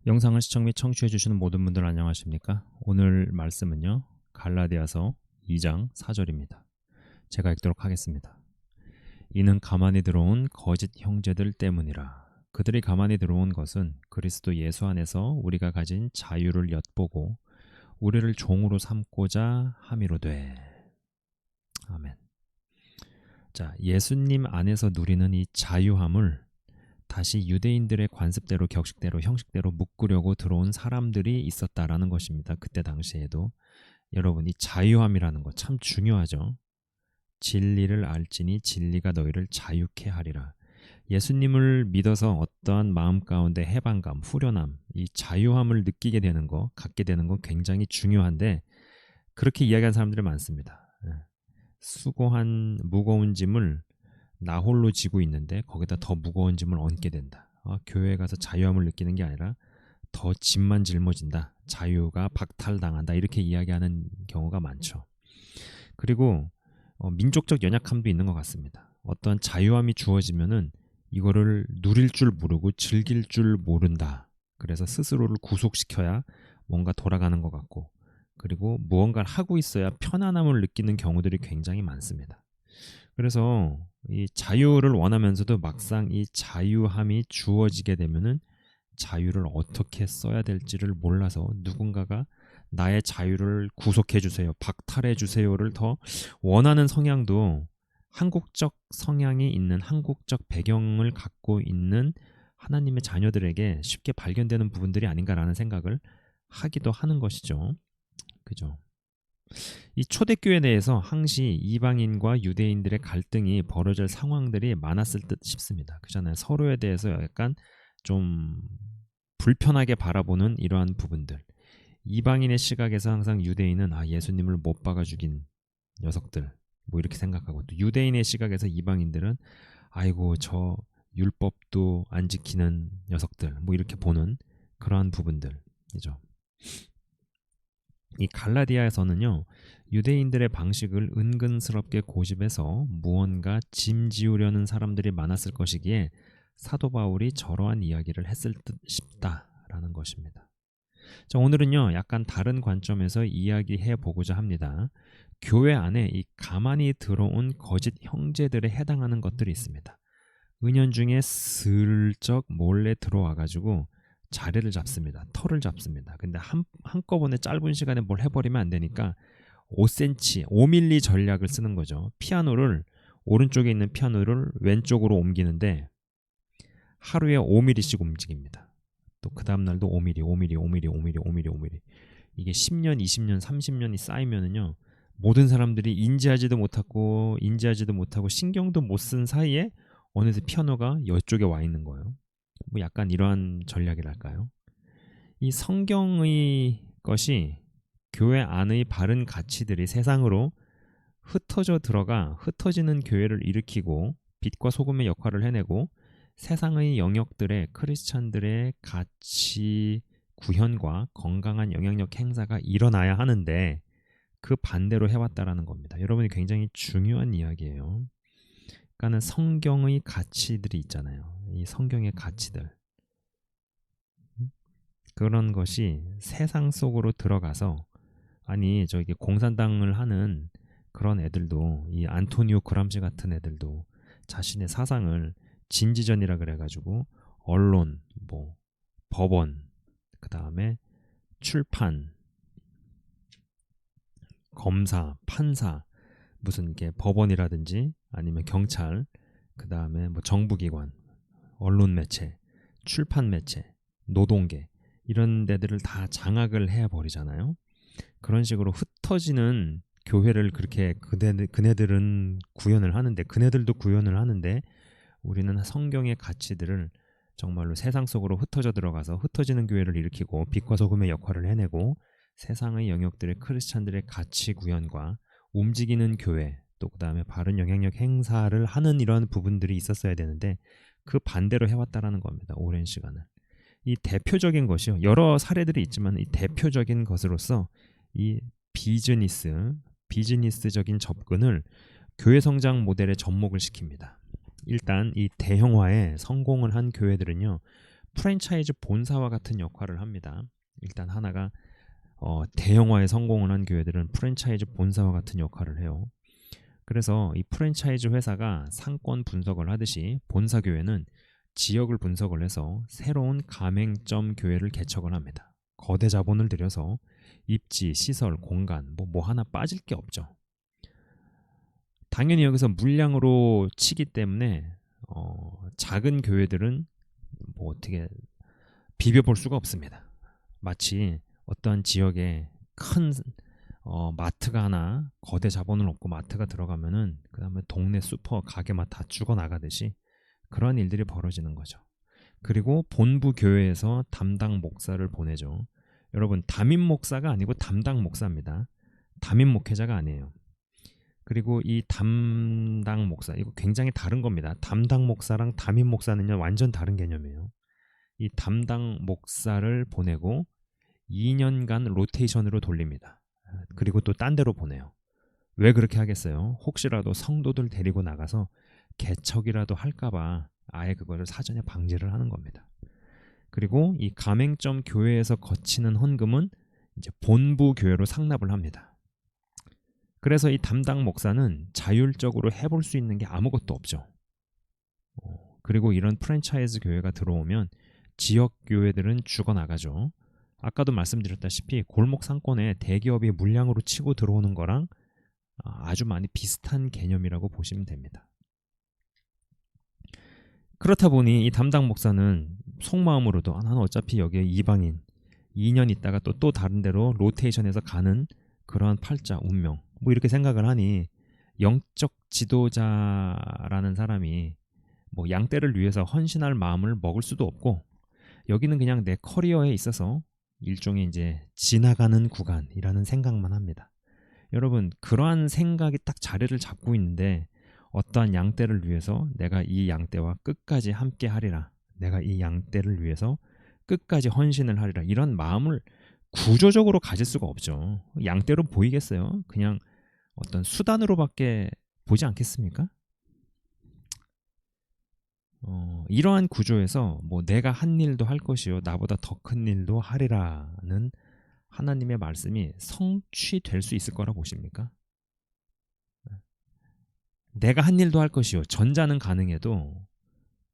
영상을 시청 및 청취해 주시는 모든 분들 안녕하십니까? 오늘 말씀은요. 갈라디아서 2장 4절입니다. 제가 읽도록 하겠습니다. 이는 가만히 들어온 거짓 형제들 때문이라. 그들이 가만히 들어온 것은 그리스도 예수 안에서 우리가 가진 자유를 엿보고 우리를 종으로 삼고자 함이로되. 아멘. 자, 예수님 안에서 누리는 이 자유함을 다시 유대인들의 관습대로, 격식대로, 형식대로 묶으려고 들어온 사람들이 있었다라는 것입니다. 그때 당시에도. 여러분, 이 자유함이라는 거 참 중요하죠. 진리를 알지니 진리가 너희를 자유케 하리라. 예수님을 믿어서 어떠한 마음 가운데 해방감, 후련함, 이 자유함을 느끼게 되는 거, 갖게 되는 건 굉장히 중요한데 그렇게 이야기하는 사람들이 많습니다. 수고한 무거운 짐을 나 홀로 지고 있는데 거기다 더 무거운 짐을 얹게 된다. 교회에 가서 자유함을 느끼는 게 아니라 더 짐만 짊어진다. 자유가 박탈당한다. 이렇게 이야기하는 경우가 많죠. 그리고 민족적 연약함도 있는 것 같습니다. 어떠한 자유함이 주어지면은 이거를 누릴 줄 모르고 즐길 줄 모른다. 그래서 스스로를 구속시켜야 뭔가 돌아가는 것 같고, 그리고 무언가를 하고 있어야 편안함을 느끼는 경우들이 굉장히 많습니다. 그래서 이 자유를 원하면서도 막상 이 자유함이 주어지게 되면은 자유를 어떻게 써야 될지를 몰라서 누군가가 나의 자유를 구속해 주세요, 박탈해 주세요를 더 원하는 성향도 한국적 성향이 있는, 한국적 배경을 갖고 있는 하나님의 자녀들에게 쉽게 발견되는 부분들이 아닌가라는 생각을 하기도 하는 것이죠. 그죠? 이 초대교회 내에서 항시 이방인과 유대인들의 갈등이 벌어질 상황들이 많았을 듯 싶습니다. 그잖아요. 서로에 대해서 약간 좀 불편하게 바라보는 이러한 부분들. 이방인의 시각에서 항상 유대인은 예수님을 못 박아 죽인 녀석들, 뭐 이렇게 생각하고, 또 유대인의 시각에서 이방인들은 아이고 저 율법도 안 지키는 녀석들, 뭐 이렇게 보는 그러한 부분들이죠. 이 갈라디아에서는요, 유대인들의 방식을 은근스럽게 고집해서 무언가 짐지우려는 사람들이 많았을 것이기에 사도 바울이 저러한 이야기를 했을 듯 싶다라는 것입니다. 자, 오늘은요, 약간 다른 관점에서 이야기해 보고자 합니다. 교회 안에 이 가만히 들어온 거짓 형제들에 해당하는 것들이 있습니다. 은연중에 슬쩍 몰래 들어와 가지고 자리를 잡습니다. 털을 잡습니다. 근데 한꺼번에 짧은 시간에 뭘 해버리면 안 되니까 5cm, 5mm 전략을 쓰는 거죠. 피아노를, 오른쪽에 있는 피아노를 왼쪽으로 옮기는데 하루에 5mm씩 움직입니다. 또 그 다음날도 5mm, 5mm, 5mm, 5mm, 5mm, 5mm. 이게 10년, 20년, 30년이 쌓이면은요, 모든 사람들이 인지하지도 못하고 신경도 못 쓴 사이에 어느새 피아노가 이쪽에 와 있는 거예요. 뭐 약간 이러한 전략이랄까요? 이 성경의 것이 교회 안의 바른 가치들이 세상으로 흩어져 들어가 흩어지는 교회를 일으키고 빛과 소금의 역할을 해내고 세상의 영역들의 크리스찬들의 가치 구현과 건강한 영향력 행사가 일어나야 하는데 그 반대로 해왔다라는 겁니다. 여러분이 굉장히 중요한 이야기예요. 그러니까는 성경의 가치들이 있잖아요. 이 성경의 가치들, 그런 것이 세상 속으로 들어가서, 아니 저기 공산당을 하는 그런 애들도, 이 안토니오 그람시 같은 애들도 자신의 사상을 진지전이라 그래가지고 언론, 뭐 법원, 그 다음에 출판, 검사, 판사, 무슨 이게 법원이라든지 아니면 경찰, 그 다음에 뭐 정부기관, 언론 매체, 출판 매체, 노동계, 이런 데들을 다 장악을 해버리잖아요. 그런 식으로 흩어지는 교회를 그렇게 그네들은 구현을 하는데, 그네들도 구현을 하는데, 우리는 성경의 가치들을 정말로 세상 속으로 흩어져 들어가서 흩어지는 교회를 일으키고 빛과 소금의 역할을 해내고 세상의 영역들의 크리스찬들의 가치 구현과 움직이는 교회, 또 그 다음에 바른 영향력 행사를 하는 이러한 부분들이 있었어야 되는데 그 반대로 해왔다라는 겁니다. 오랜 시간을. 이 대표적인 것이요, 여러 사례들이 있지만 이 대표적인 것으로서 이 비즈니스적인 접근을 교회 성장 모델에 접목을 시킵니다. 일단 이 대형화에 성공을 한 교회들은요, 프랜차이즈 본사와 같은 역할을 합니다. 일단 하나가 대형화에 성공을 한 교회들은 프랜차이즈 본사와 같은 역할을 해요. 그래서 이 프랜차이즈 회사가 상권 분석을 하듯이 본사 교회는 지역을 분석을 해서 새로운 가맹점 교회를 개척을 합니다. 거대 자본을 들여서 입지, 시설, 공간 뭐 하나 빠질 게 없죠. 당연히 여기서 물량으로 치기 때문에 작은 교회들은 뭐 어떻게 비벼볼 수가 없습니다. 마치 어떠한 지역에 큰 마트가 하나 거대 자본을 얻고 마트가 들어가면은 그 다음에 동네 슈퍼 가게만 다 죽어나가듯이 그런 일들이 벌어지는 거죠. 그리고 본부 교회에서 담당 목사를 보내죠. 여러분, 담임 목사가 아니고 담당 목사입니다. 담임 목회자가 아니에요. 그리고 이 담당 목사, 이거 굉장히 다른 겁니다. 담당 목사랑 담임 목사는요 완전 다른 개념이에요. 이 담당 목사를 보내고 2년간 로테이션으로 돌립니다. 그리고 또 딴 데로 보내요. 왜 그렇게 하겠어요? 혹시라도 성도들 데리고 나가서 개척이라도 할까봐 아예 그거를 사전에 방지를 하는 겁니다. 그리고 이 가맹점 교회에서 거치는 헌금은 이제 본부 교회로 상납을 합니다. 그래서 이 담당 목사는 자율적으로 해볼 수 있는 게 아무것도 없죠. 그리고 이런 프랜차이즈 교회가 들어오면 지역 교회들은 죽어나가죠. 아까도 말씀드렸다시피 골목 상권에 대기업이 물량으로 치고 들어오는 거랑 아주 많이 비슷한 개념이라고 보시면 됩니다. 그렇다 보니 이 담당 목사는 속마음으로도 나는 어차피 여기에 이방인 2년 있다가 또 다른 데로 로테이션해서 가는 그러한 팔자 운명 뭐 이렇게 생각을 하니 영적 지도자라는 사람이 뭐 양떼를 위해서 헌신할 마음을 먹을 수도 없고 여기는 그냥 내 커리어에 있어서 일종의 이제 지나가는 구간이라는 생각만 합니다. 여러분, 그러한 생각이 딱 자리를 잡고 있는데 어떠한 양떼를 위해서 내가 이 양떼와 끝까지 함께 하리라, 내가 이 양떼를 위해서 끝까지 헌신을 하리라, 이런 마음을 구조적으로 가질 수가 없죠. 양떼로 보이겠어요? 그냥 어떤 수단으로밖에 보지 않겠습니까? 이러한 구조에서 뭐 내가 한 일도 할 것이요 나보다 더 큰 일도 하리라는 하나님의 말씀이 성취될 수 있을 거라 보십니까? 내가 한 일도 할 것이요 전자는 가능해도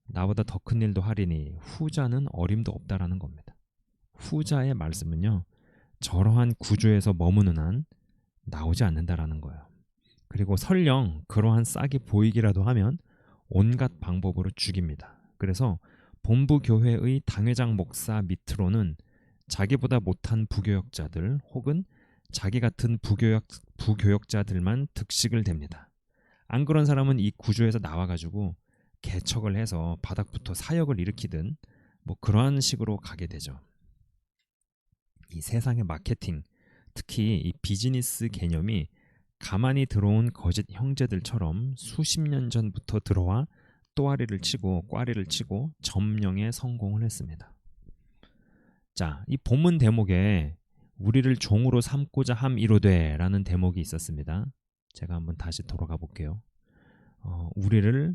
나보다 더 큰 일도 하리니 후자는 어림도 없다라는 겁니다. 후자의 말씀은요 저러한 구조에서 머무는 한 나오지 않는다라는 거예요. 그리고 설령 그러한 싹이 보이기라도 하면 온갖 방법으로 죽입니다. 그래서 본부 교회의 당회장 목사 밑으로는 자기보다 못한 부교역자들 혹은 자기 같은 부교역자들만 득식을 댑니다. 안 그런 사람은 이 구조에서 나와가지고 개척을 해서 바닥부터 사역을 일으키든 뭐 그러한 식으로 가게 되죠. 이 세상의 마케팅, 특히 이 비즈니스 개념이 가만히 들어온 거짓 형제들처럼 수십 년 전부터 들어와 또아리를 치고 꽈리를 치고 점령에 성공을 했습니다. 자, 이 본문 대목에 우리를 종으로 삼고자 함이로되 라는 대목이 있었습니다. 제가 한번 다시 돌아가 볼게요. 우리를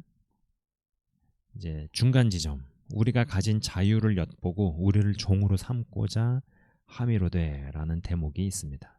이제 중간 지점, 우리가 가진 자유를 엿보고 우리를 종으로 삼고자 함이로되 라는 대목이 있습니다.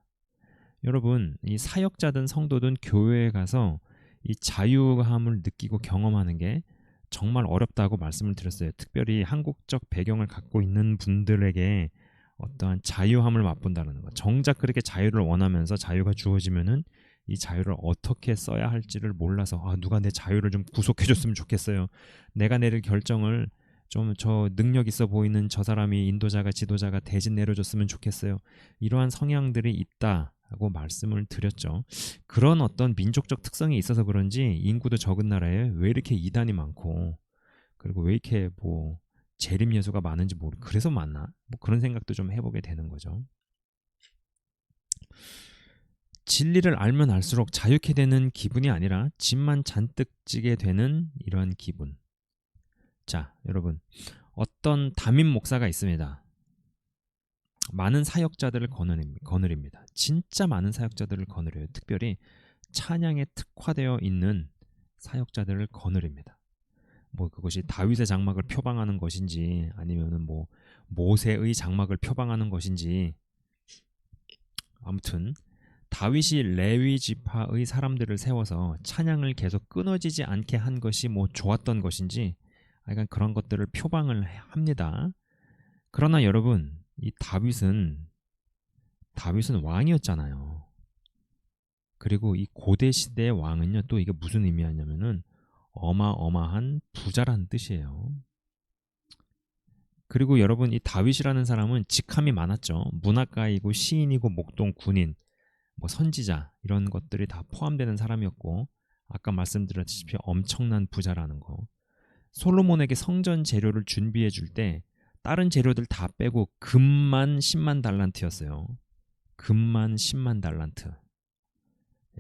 여러분, 이 사역자든 성도든 교회에 가서 이 자유함을 느끼고 경험하는 게 정말 어렵다고 말씀을 드렸어요. 특별히 한국적 배경을 갖고 있는 분들에게 어떠한 자유함을 맛본다는 것. 정작 그렇게 자유를 원하면서 자유가 주어지면은 이 자유를 어떻게 써야 할지를 몰라서 누가 내 자유를 좀 구속해줬으면 좋겠어요. 내가 내릴 결정을 좀 저 능력 있어 보이는 저 사람이 인도자가 지도자가 대신 내려줬으면 좋겠어요. 이러한 성향들이 있다고 말씀을 드렸죠. 그런 어떤 민족적 특성이 있어서 그런지 인구도 적은 나라에 왜 이렇게 이단이 많고 그리고 왜 이렇게 뭐 재림 예수가 많은지 그래서 많나? 뭐 그런 생각도 좀 해보게 되는 거죠. 진리를 알면 알수록 자유케 되는 기분이 아니라 짐만 잔뜩 지게 되는 이러한 기분. 자, 여러분, 어떤 담임 목사가 있습니다. 많은 사역자들을 거느립니다. 진짜 많은 사역자들을 거느려요. 특별히 찬양에 특화되어 있는 사역자들을 거느립니다. 뭐 그것이 다윗의 장막을 표방하는 것인지 아니면은 뭐 모세의 장막을 표방하는 것인지, 아무튼 다윗이 레위 지파의 사람들을 세워서 찬양을 계속 끊어지지 않게 한 것이 뭐 좋았던 것인지, 약간 그런 것들을 표방을 합니다. 그러나 여러분, 이 다윗은 왕이었잖아요. 그리고 이 고대 시대의 왕은요, 또 이게 무슨 의미하냐면은 어마어마한 부자란 뜻이에요. 그리고 여러분, 이 다윗이라는 사람은 직함이 많았죠. 문학가이고 시인이고 목동 군인, 뭐 선지자, 이런 것들이 다 포함되는 사람이었고, 아까 말씀드렸다시피 엄청난 부자라는 거. 솔로몬에게 성전 재료를 준비해 줄 때 다른 재료들 다 빼고 금만 10만 달란트였어요. 금만 10만 달란트.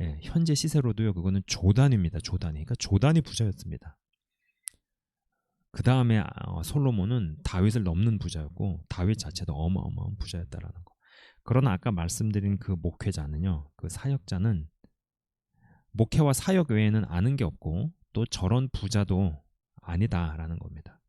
예, 현재 시세로도요, 그거는 조단위입니다. 조단위. 그러니까 조단위 부자였습니다. 그 다음에 솔로몬은 다윗을 넘는 부자였고, 다윗 자체도 어마어마한 부자였다라는 거. 그러나 아까 말씀드린 그 목회자는요, 그 사역자는 목회와 사역 외에는 아는 게 없고 또 저런 부자도 아니다라는 겁니다.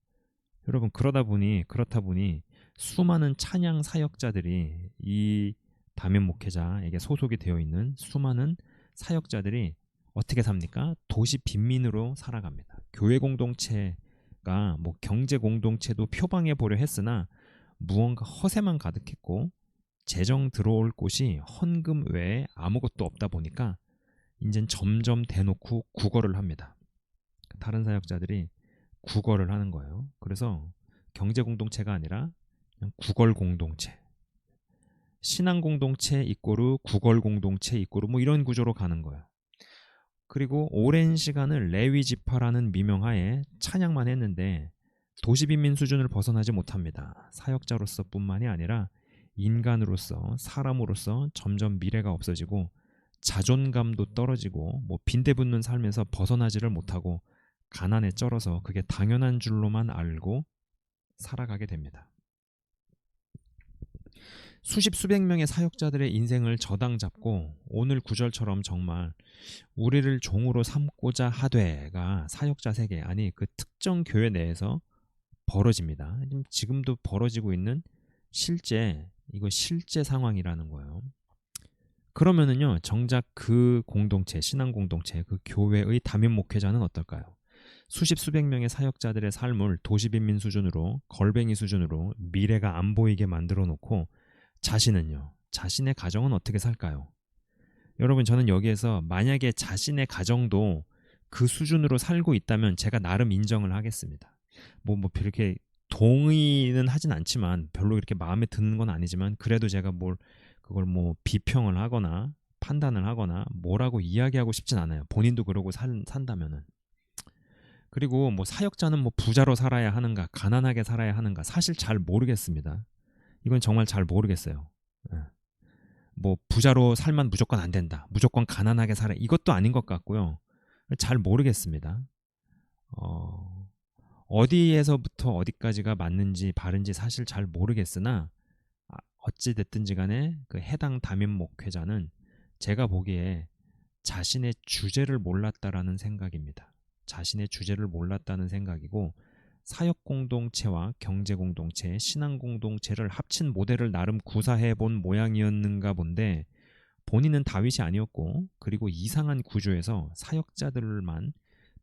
여러분, 그렇다 보니 수많은 찬양 사역자들이, 이 담임 목회자에게 소속이 되어 있는 수많은 사역자들이 어떻게 삽니까? 도시 빈민으로 살아갑니다. 교회 공동체가 뭐 경제 공동체도 표방해 보려 했으나 무언가 허세만 가득했고 재정 들어올 곳이 헌금 외에 아무것도 없다 보니까 이젠 점점 대놓고 구걸을 합니다. 다른 사역자들이 구걸을 하는 거예요. 그래서 경제 공동체가 아니라 그냥 구걸 공동체, 신앙 공동체 이꼬르 구걸 공동체 이꼬르 뭐 이런 구조로 가는 거예요. 그리고 오랜 시간을 레위 지파라는 미명하에 찬양만 했는데 도시빈민 수준을 벗어나지 못합니다. 사역자로서 뿐만이 아니라 인간으로서, 사람으로서 점점 미래가 없어지고 자존감도 떨어지고 뭐 빈대붙는 삶에서 벗어나지를 못하고 가난에 쩔어서 그게 당연한 줄로만 알고 살아가게 됩니다. 수십 수백 명의 사역자들의 인생을 저당 잡고 오늘 구절처럼 정말 우리를 종으로 삼고자 하되가 사역자 세계, 아니 그 특정 교회 내에서 벌어집니다. 지금도 벌어지고 있는 실제 상황이라는 거예요. 그러면은요, 정작 그 공동체, 신앙 공동체, 그 교회의 담임 목회자는 어떨까요? 수십 수백 명의 사역자들의 삶을 도시빈민 수준으로, 걸뱅이 수준으로 미래가 안 보이게 만들어 놓고 자신의 가정은 어떻게 살까요? 여러분, 저는 여기에서 만약에 자신의 가정도 그 수준으로 살고 있다면 제가 나름 인정을 하겠습니다. 뭐 그렇게 동의는 하진 않지만, 별로 이렇게 마음에 드는 건 아니지만, 그래도 제가 그걸 뭐 비평을 하거나 판단을 하거나 뭐라고 이야기하고 싶진 않아요. 본인도 그러고 산다면은. 그리고 뭐 사역자는 뭐 부자로 살아야 하는가, 가난하게 살아야 하는가, 사실 잘 모르겠습니다. 이건 정말 잘 모르겠어요. 뭐 부자로 살면 무조건 안 된다, 무조건 가난하게 살아, 이것도 아닌 것 같고요. 잘 모르겠습니다. 어디에서부터 어디까지가 맞는지 바른지 사실 잘 모르겠으나, 어찌 됐든지 간에 그 해당 담임 목회자는 제가 보기에 자신의 주제를 몰랐다라는 생각입니다. 자신의 주제를 몰랐다는 생각이고, 사역 공동체와 경제 공동체, 신앙 공동체를 합친 모델을 나름 구사해 본 모양이었는가 본데, 본인은 다윗이 아니었고, 그리고 이상한 구조에서 사역자들만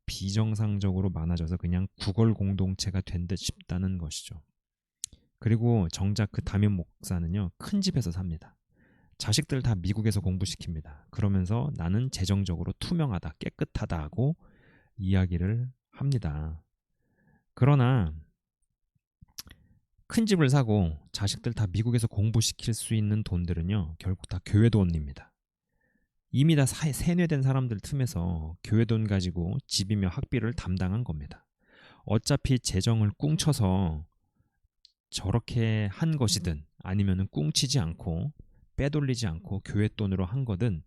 비정상적으로 많아져서 그냥 구걸 공동체가 된 듯 싶다는 것이죠. 그리고 정작 그 담임 목사는요, 큰 집에서 삽니다. 자식들 다 미국에서 공부시킵니다. 그러면서 나는 재정적으로 투명하다, 깨끗하다 하고 이야기를 합니다. 그러나 큰 집을 사고 자식들 다 미국에서 공부시킬 수 있는 돈들은요, 결국 다 교회 돈입니다. 이미 다 세뇌된 사람들 틈에서 교회 돈 가지고 집이며 학비를 담당한 겁니다. 어차피 재정을 꿍쳐서 저렇게 한 것이든 아니면은 꿍치지 않고 빼돌리지 않고 교회 돈으로 한 거든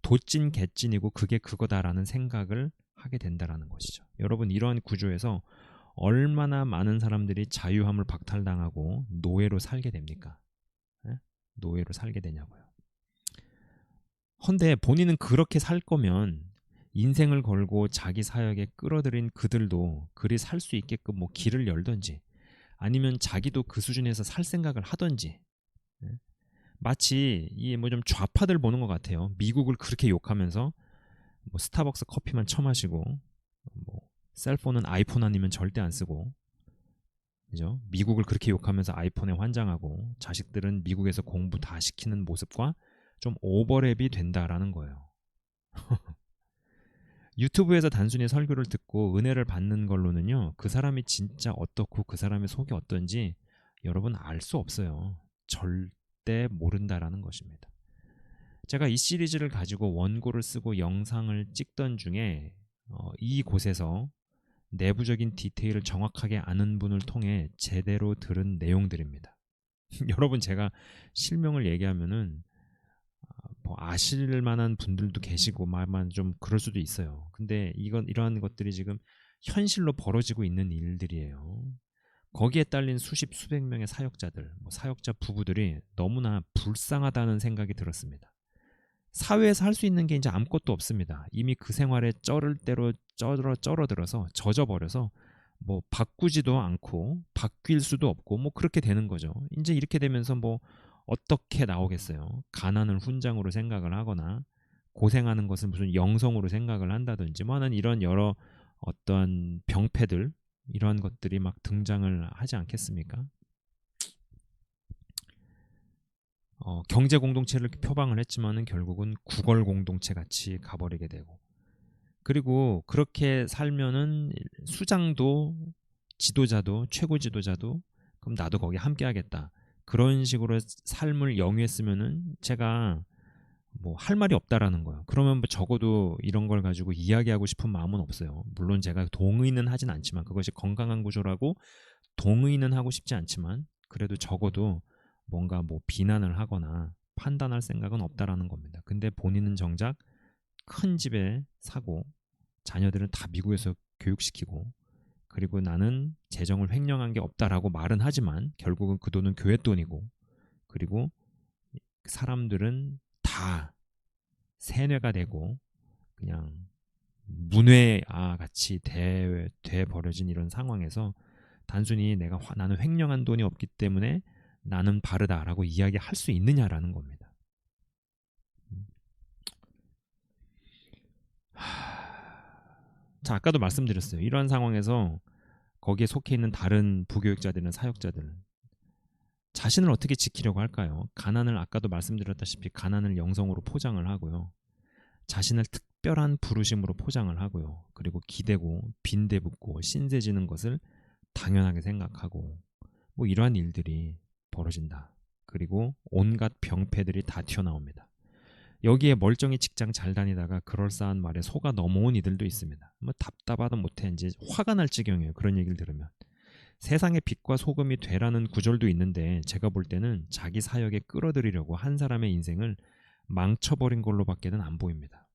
도찐 개찐이고 그게 그거다라는 생각을 하게 된다라는 것이죠. 여러분, 이러한 구조에서 얼마나 많은 사람들이 자유함을 박탈당하고 노예로 살게 됩니까? 노예로 살게 되냐고요. 헌데 본인은 그렇게 살 거면 인생을 걸고 자기 사역에 끌어들인 그들도 그리 살 수 있게끔 뭐 길을 열던지 아니면 자기도 그 수준에서 살 생각을 하던지 예? 마치 이 뭐 좀 좌파들 보는 것 같아요. 미국을 그렇게 욕하면서 뭐 스타벅스 커피만 처마시고 뭐 셀폰은 아이폰 아니면 절대 안 쓰고 그죠? 미국을 그렇게 욕하면서 아이폰에 환장하고 자식들은 미국에서 공부 다 시키는 모습과 좀 오버랩이 된다라는 거예요. 유튜브에서 단순히 설교를 듣고 은혜를 받는 걸로는요. 그 사람이 진짜 어떻고 그 사람의 속이 어떤지 여러분 알 수 없어요. 절대 모른다라는 것입니다. 제가 이 시리즈를 가지고 원고를 쓰고 영상을 찍던 중에 이곳에서 내부적인 디테일을 정확하게 아는 분을 통해 제대로 들은 내용들입니다. 여러분 제가 실명을 얘기하면은 뭐 아실 만한 분들도 계시고 말만 좀 그럴 수도 있어요. 근데 이러한 것들이 지금 현실로 벌어지고 있는 일들이에요. 거기에 딸린 수십 수백 명의 사역자들, 뭐 사역자 부부들이 너무나 불쌍하다는 생각이 들었습니다. 사회에서 할 수 있는 게 이제 아무것도 없습니다. 이미 그 생활에 쩔을 대로 쩔어들어서 젖어버려서 뭐 바꾸지도 않고 바뀔 수도 없고 뭐 그렇게 되는 거죠. 이제 이렇게 되면서 뭐 어떻게 나오겠어요? 가난을 훈장으로 생각을 하거나 고생하는 것을 무슨 영성으로 생각을 한다든지 뭐 하는 이런 여러 어떠한 병폐들 이러한 것들이 막 등장을 하지 않겠습니까? 경제 공동체를 표방을 했지만은 결국은 구걸 공동체 같이 가버리게 되고 그리고 그렇게 살면은 수장도 지도자도 최고 지도자도 그럼 나도 거기 함께 하겠다 그런 식으로 삶을 영위했으면은 제가 뭐 할 말이 없다라는 거예요. 그러면 뭐 적어도 이런 걸 가지고 이야기하고 싶은 마음은 없어요. 물론 제가 동의는 하진 않지만 그것이 건강한 구조라고 동의는 하고 싶지 않지만 그래도 적어도 뭔가 뭐 비난을 하거나 판단할 생각은 없다라는 겁니다. 근데 본인은 정작 큰 집에 사고 자녀들은 다 미국에서 교육시키고 그리고 나는 재정을 횡령한 게 없다라고 말은 하지만 결국은 그 돈은 교회 돈이고 그리고 사람들은 다 세뇌가 되고 그냥 문외아 같이 돼 버려진 이런 상황에서 단순히 나는 횡령한 돈이 없기 때문에 나는 바르다라고 이야기할 수 있느냐라는 겁니다. 자, 아까도 말씀드렸어요. 이러한 상황에서 거기에 속해 있는 다른 부교육자들이나 사역자들 자신을 어떻게 지키려고 할까요? 가난을 아까도 말씀드렸다시피 가난을 영성으로 포장을 하고요. 자신을 특별한 부르심으로 포장을 하고요. 그리고 기대고 빈대붙고 신세지는 것을 당연하게 생각하고 뭐 이러한 일들이 벌어진다. 그리고 온갖 병폐들이 다 튀어나옵니다. 여기에 멀쩡히 직장 잘 다니다가 그럴싸한 말에 속아 넘어온 이들도 있습니다. 뭐 답답하다 못해 이제 화가 날 지경이에요. 그런 얘기를 들으면. 세상의 빛과 소금이 되라는 구절도 있는데 제가 볼 때는 자기 사역에 끌어들이려고 한 사람의 인생을 망쳐버린 걸로밖에는 안 보입니다.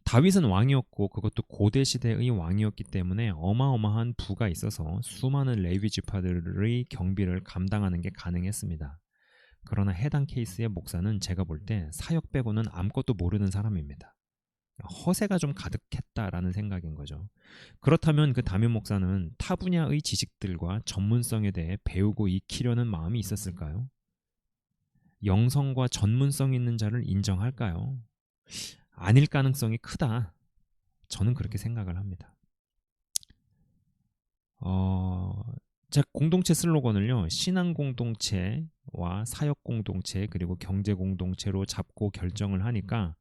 다윗은 왕이었고 그것도 고대 시대의 왕이었기 때문에 어마어마한 부가 있어서 수많은 레위 지파들의 경비를 감당하는 게 가능했습니다. 그러나 해당 케이스의 목사는 제가 볼 때 사역 빼고는 아무것도 모르는 사람입니다. 허세가 좀 가득했다라는 생각인 거죠. 그렇다면 그 담임 목사는 타 분야의 지식들과 전문성에 대해 배우고 익히려는 마음이 있었을까요? 영성과 전문성 있는 자를 인정할까요? 아닐 가능성이 크다. 저는 그렇게 생각을 합니다. 제 공동체 슬로건을요. 신앙 공동체와 사역 공동체 그리고 경제 공동체로 잡고 결정을 하니까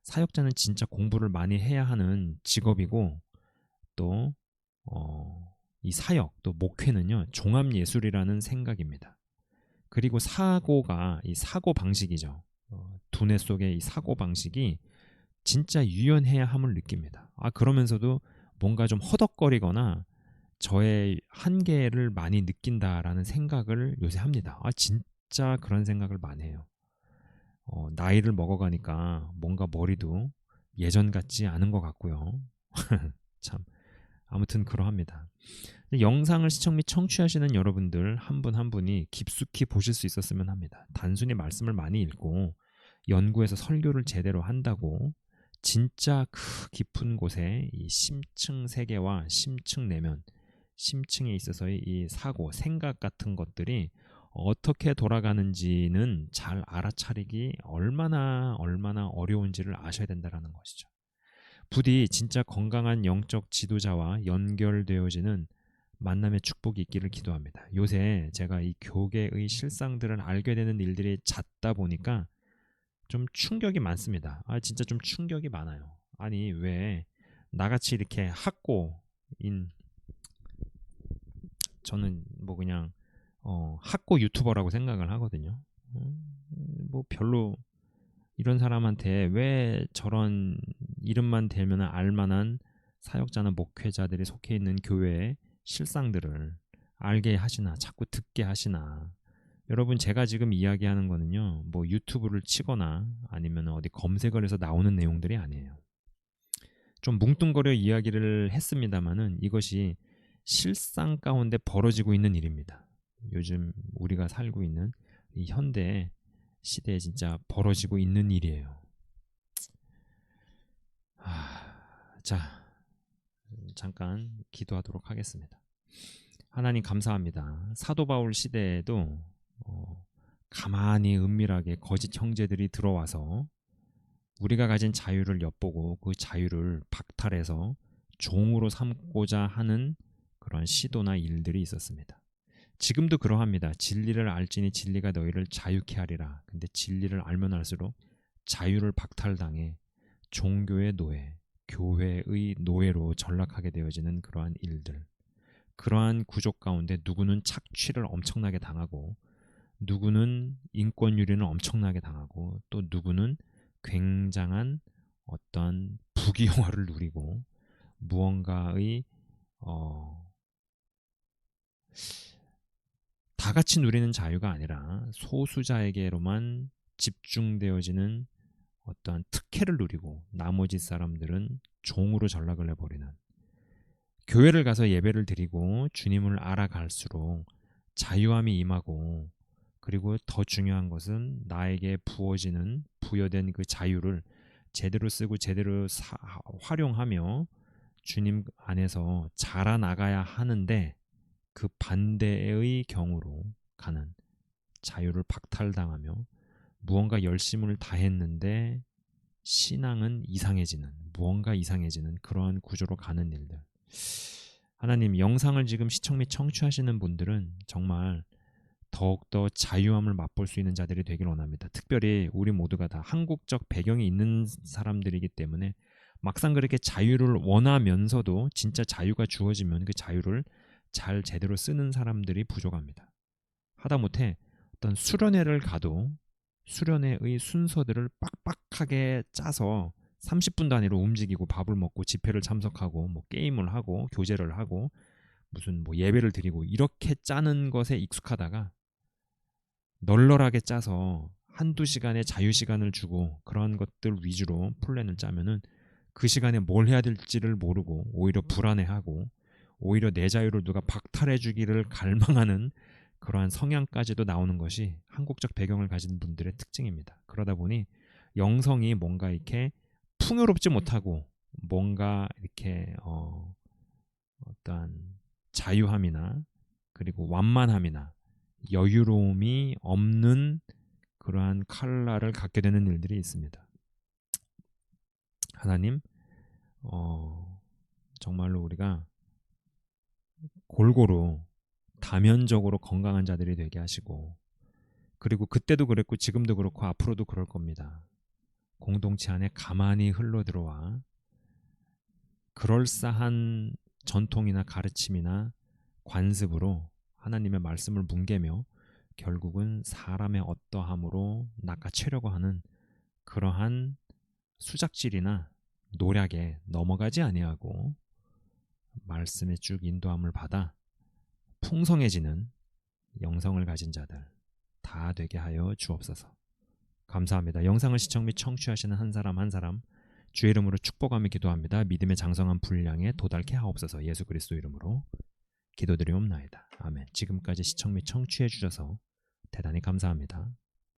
사역자는 진짜 공부를 많이 해야 하는 직업이고 또 이 사역 또 목회는요. 종합예술이라는 생각입니다. 그리고 사고가 이 사고 방식이죠. 두뇌 속의 이 사고 방식이 진짜 유연해야 함을 느낍니다. 그러면서도 뭔가 좀 허덕거리거나 저의 한계를 많이 느낀다라는 생각을 요새 합니다. 진짜 그런 생각을 많이 해요. 나이를 먹어가니까 뭔가 머리도 예전 같지 않은 것 같고요. 참 아무튼 그러합니다. 영상을 시청 및 청취하시는 여러분들 한 분 한 분이 깊숙이 보실 수 있었으면 합니다. 단순히 말씀을 많이 읽고 연구해서 설교를 제대로 한다고 진짜 그 깊은 곳에 이 심층 세계와 심층 내면, 심층에 있어서의 이 사고, 생각 같은 것들이 어떻게 돌아가는지는 잘 알아차리기 얼마나 어려운지를 아셔야 된다는 것이죠. 부디 진짜 건강한 영적 지도자와 연결되어지는 만남의 축복이 있기를 기도합니다. 요새 제가 이 교계의 실상들을 알게 되는 일들이 잦다 보니까 좀 충격이 많습니다. 진짜 좀 충격이 많아요. 아니 왜 나같이 이렇게 학고인, 저는 뭐 그냥 학고 유튜버라고 생각을 하거든요. 뭐 별로 이런 사람한테 왜 저런 이름만 대면 알만한 사역자나 목회자들이 속해 있는 교회의 실상들을 알게 하시나, 자꾸 듣게 하시나. 여러분, 제가 지금 이야기하는 거는요, 뭐 유튜브를 치거나 아니면 어디 검색을 해서 나오는 내용들이 아니에요. 좀 뭉뚱거려 이야기를 했습니다마는 이것이 실상 가운데 벌어지고 있는 일입니다. 요즘 우리가 살고 있는 이 현대 시대에 진짜 벌어지고 있는 일이에요. 자, 잠깐 기도하도록 하겠습니다. 하나님 감사합니다. 사도 바울 시대에도 가만히 은밀하게 거짓 형제들이 들어와서 우리가 가진 자유를 엿보고 그 자유를 박탈해서 종으로 삼고자 하는 그런 시도나 일들이 있었습니다. 지금도 그러합니다. 진리를 알지니 진리가 너희를 자유케 하리라. 근데 진리를 알면 알수록 자유를 박탈당해 종교의 노예, 교회의 노예로 전락하게 되어지는 그러한 일들. 그러한 구조 가운데 누구는 착취를 엄청나게 당하고, 누구는 인권 유린을 엄청나게 당하고, 또 누구는 굉장한 어떤 부귀영화를 누리고 무언가의 다 같이 누리는 자유가 아니라 소수자에게로만 집중되어지는 어떠한 특혜를 누리고 나머지 사람들은 종으로 전락을 해버리는, 교회를 가서 예배를 드리고 주님을 알아갈수록 자유함이 임하고, 그리고 더 중요한 것은 나에게 부여된 그 자유를 제대로 쓰고 제대로 활용하며 주님 안에서 자라나가야 하는데, 그 반대의 경우로 가는, 자유를 박탈당하며 무언가 열심을 다했는데 신앙은 이상해지는, 무언가 이상해지는 그러한 구조로 가는 일들. 하나님, 영상을 지금 시청 및 청취하시는 분들은 정말 더욱더 자유함을 맛볼 수 있는 자들이 되길 원합니다. 특별히 우리 모두가 다 한국적 배경이 있는 사람들이기 때문에 막상 그렇게 자유를 원하면서도 진짜 자유가 주어지면 그 자유를 잘 제대로 쓰는 사람들이 부족합니다. 하다못해 어떤 수련회를 가도 수련회의 순서들을 빡빡하게 짜서 30분 단위로 움직이고 밥을 먹고 집회를 참석하고 뭐 게임을 하고 교제를 하고 무슨 뭐 예배를 드리고 이렇게 짜는 것에 익숙하다가 널널하게 짜서 한두 시간의 자유시간을 주고 그런 것들 위주로 플랜을 짜면은 그 시간에 뭘 해야 될지를 모르고 오히려 불안해하고 오히려 내 자유를 누가 박탈해 주기를 갈망하는 그러한 성향까지도 나오는 것이 한국적 배경을 가진 분들의 특징입니다. 그러다 보니 영성이 뭔가 이렇게 풍요롭지 못하고 뭔가 이렇게 어떤 자유함이나 그리고 완만함이나 여유로움이 없는 그러한 칼라를 갖게 되는 일들이 있습니다. 하나님, 정말로 우리가 골고루 다면적으로 건강한 자들이 되게 하시고, 그리고 그때도 그랬고 지금도 그렇고 앞으로도 그럴 겁니다. 공동체 안에 가만히 흘러 들어와 그럴싸한 전통이나 가르침이나 관습으로 하나님의 말씀을 뭉개며 결국은 사람의 어떠함으로 낚아채려고 하는 그러한 수작질이나 노략에 넘어가지 아니하고 말씀의 쭉 인도함을 받아 풍성해지는 영성을 가진 자들 다 되게 하여 주옵소서. 감사합니다. 영상을 시청 및 청취하시는 한 사람 한 사람 주의 이름으로 축복하며 기도합니다. 믿음의 장성한 분량에 도달케 하옵소서. 예수 그리스도 이름으로 기도드리옵나이다. 아멘. 지금까지 시청 및 청취해 주셔서 대단히 감사합니다.